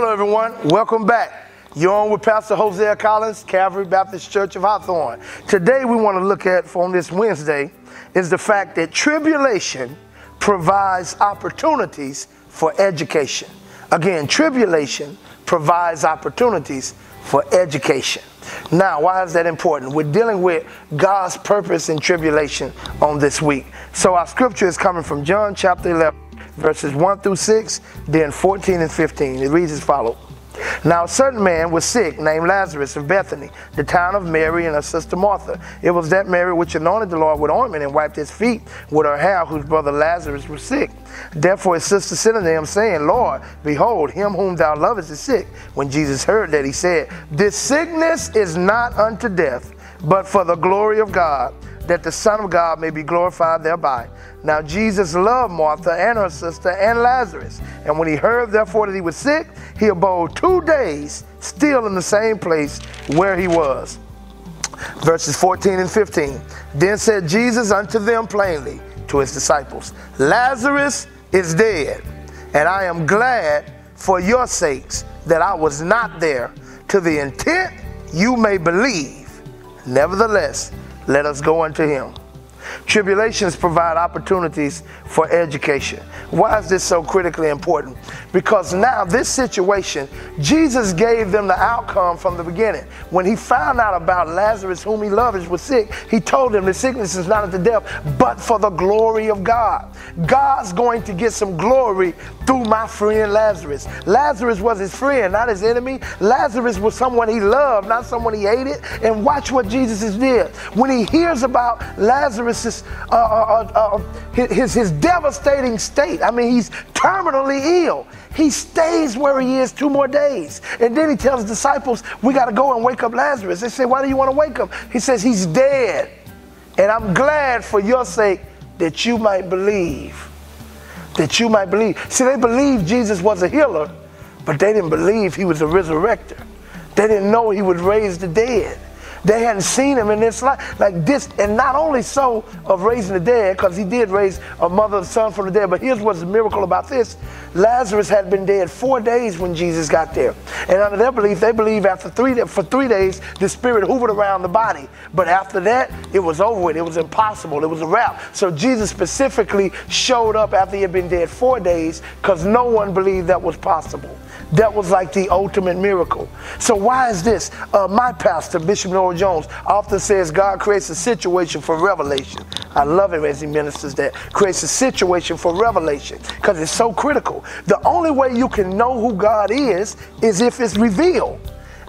Hello everyone, welcome back. You're on with Pastor Hosea Collins, Calvary Baptist Church of Hawthorne. Today we want to look at, on this Wednesday, is the fact that tribulation provides opportunities for education. Again, tribulation provides opportunities for education. Now, why is that important? We're dealing with God's purpose in tribulation on this week. So our scripture is coming from John chapter 11. Verses 1 through 6, then 14 and 15. It reads as follows. Now a certain man was sick, named Lazarus of Bethany, the town of Mary and her sister Martha. It was that Mary which anointed the Lord with ointment and wiped his feet with her hair, whose brother Lazarus was sick. Therefore his sister sent unto him, saying, Lord, behold, him whom thou lovest is sick. When Jesus heard that, he said, This sickness is not unto death, but for the glory of God, that the Son of God may be glorified thereby. Now Jesus loved Martha and her sister and Lazarus. And when he heard therefore that he was sick, he abode 2 days still in the same place where he was. Verses 14 and 15. Then said Jesus unto them plainly, to his disciples, Lazarus is dead, and I am glad for your sakes that I was not there, to the intent you may believe. Nevertheless, let us go unto him. Tribulations provide opportunities for education. Why is this so critically important? Because now this situation, Jesus gave them the outcome from the beginning. When he found out about Lazarus, whom he loved, was sick, he told them the sickness is not unto death, but for the glory of God. God's going to get some glory through my friend Lazarus. Lazarus was his friend, not his enemy. Lazarus was someone he loved, not someone he hated. And watch what Jesus did. When he hears about Lazarus' his devastating state. I mean, he's terminally ill. He stays where he is 2 more days. And then he tells his disciples, we got to go and wake up Lazarus. They say, why do you want to wake him? He says, he's dead. And I'm glad for your sake that you might believe. That you might believe. See, they believed Jesus was a healer, but they didn't believe he was a resurrector. They didn't know he would raise the dead. They hadn't seen him in this life like this. And not only so of raising the dead, because he did raise a mother and son from the dead, but here's what's the miracle about this. Lazarus had been dead 4 days when Jesus got there. And under their belief, they believe for 3 days, the spirit hovered around the body. But after that, it was over with. It was impossible. It was a wrap. So Jesus specifically showed up after he had been dead 4 days, because no one believed that was possible. That was like the ultimate miracle. So why is this? My pastor, Bishop Noah Jones, often says God creates a situation for revelation. I love him as he ministers that. Creates a situation for revelation, because it's so critical. The only way you can know who God is if it's revealed.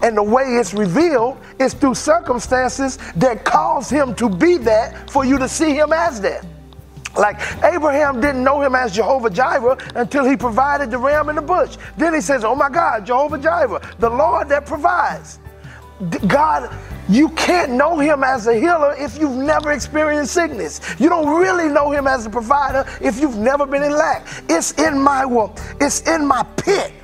And the way it's revealed is through circumstances that cause him to be that for you to see him as that. Like Abraham didn't know him as Jehovah Jireh until he provided the ram in the bush. Then he says, oh my God, Jehovah Jireh, the Lord that provides. God, you can't know him as a healer if you've never experienced sickness. You don't really know him as a provider if you've never been in lack. It's in my pit.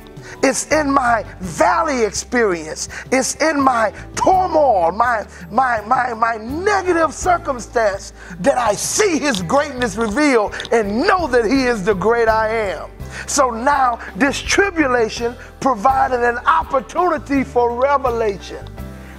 It's in my valley experience. It's in my turmoil, my negative circumstance that I see his greatness revealed and know that he is the great I am. So now this tribulation provided an opportunity for revelation,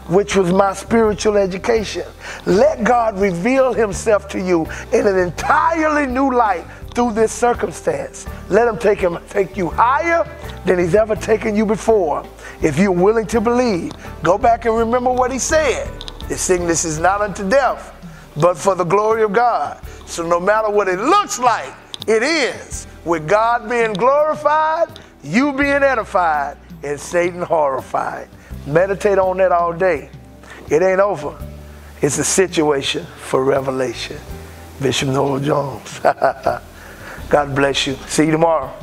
which was my spiritual education. Let God reveal himself to you in an entirely new light through this circumstance. Let him take you higher than he's ever taken you before. If you're willing to believe, go back and remember what he said. The sickness is not unto death, but for the glory of God. So no matter what it looks like, it is. With God being glorified, you being edified, and Satan horrified. Meditate on that all day. It ain't over. It's a situation for revelation. Bishop Noah Jones. God bless you. See you tomorrow.